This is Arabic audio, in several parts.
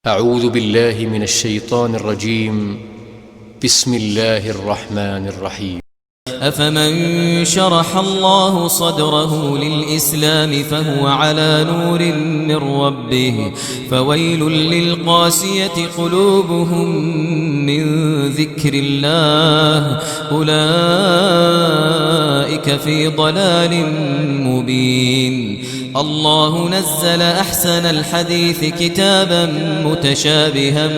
أعوذ بالله من الشيطان الرجيم. بسم الله الرحمن الرحيم. أفمن شرح الله صدره للإسلام فهو على نور من ربه فويل للقاسية قلوبهم من ذكر الله أولئك في ضلال مبين. الله نزل أحسن الحديث كتابا متشابها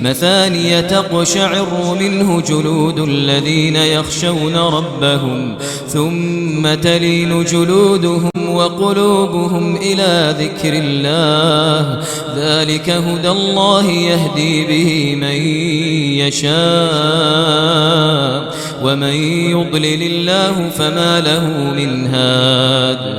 مثاني تقشعر منه جلود الذين يخشون ربهم ثم تلين جلودهم وقلوبهم إلى ذكر الله ذلك هدى الله يهدي به من يشاء ومن يضلل الله فما له من هاد.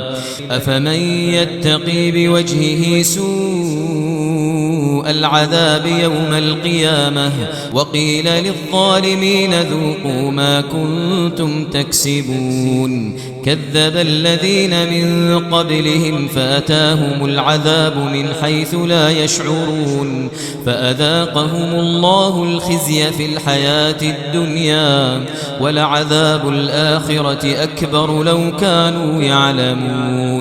أفمن يتقي بوجهه سوء العذاب يوم القيامة وقيل للظالمين ذوقوا ما كنتم تكسبون. كذب الذين من قبلهم فأتاهم العذاب من حيث لا يشعرون فأذاقهم الله الخزي في الحياة الدنيا ولعذاب الآخرة أكبر لو كانوا يعلمون.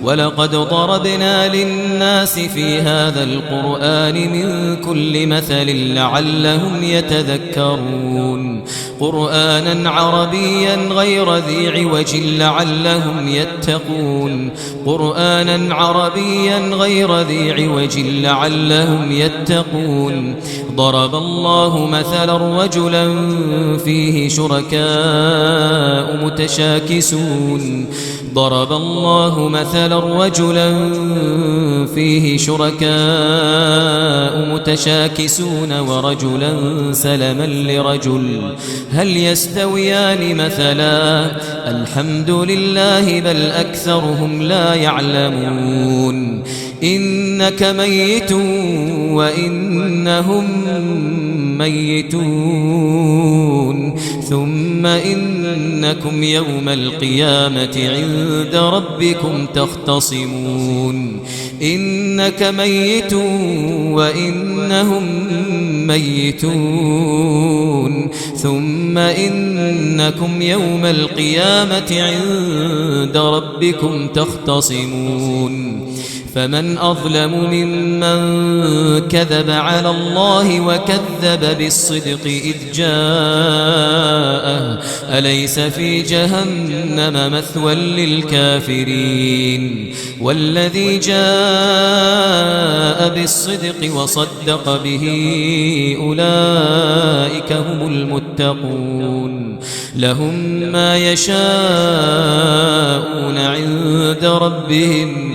ولقد ضربنا للناس في هذا القرآن من كل مثل لعلهم يتذكرون قرآنا عربيا غير ذي عوج لعلهم يتقون قرآنا عربيا غير ذي عوج لعلهم يتقون. ضرب الله مثلا رجلا فيه شركاء متشاكسون ضرب الله مثلا رجلا فيه شركاء متشاكسون ورجلا سلما لرجل هل يستويان مثلا الحمد لله بل أكثرهم لا يعلمون. إنك ميت وإنهم ميتون ثم إنكم يوم القيامة عند ربكم تختصمون. إنك ميت وإنهم ميتون ثم إنكم يوم القيامة عند ربكم تختصمون. فمن أظلم ممن كذب على الله وكذب بالصدق إذ جاءه أليس في جهنم مثوى للكافرين. والذي جاء بالصدق وصدق به أولئك هم المتقون لهم ما يشاءون عند ربهم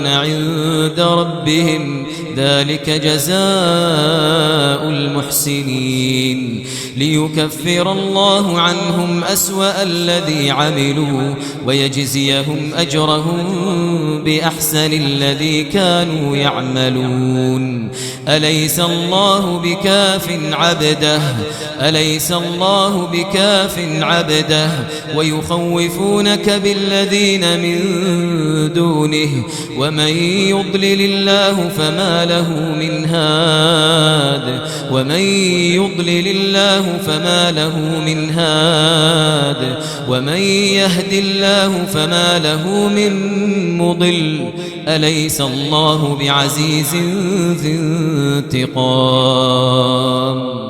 عند ربهم ذلك جزاء المحسنين. ليكفر الله عنهم أسوأ الذي عملوا ويجزيهم أجرهم بأحسن الذي كانوا يعملون. أليس الله بكاف عبده ويخوفونك بالذين من دونه ومن يضلل الله فما له من هاد ومن يهد الله فما له من مضل. أليس الله بعزيز ذي انتقام.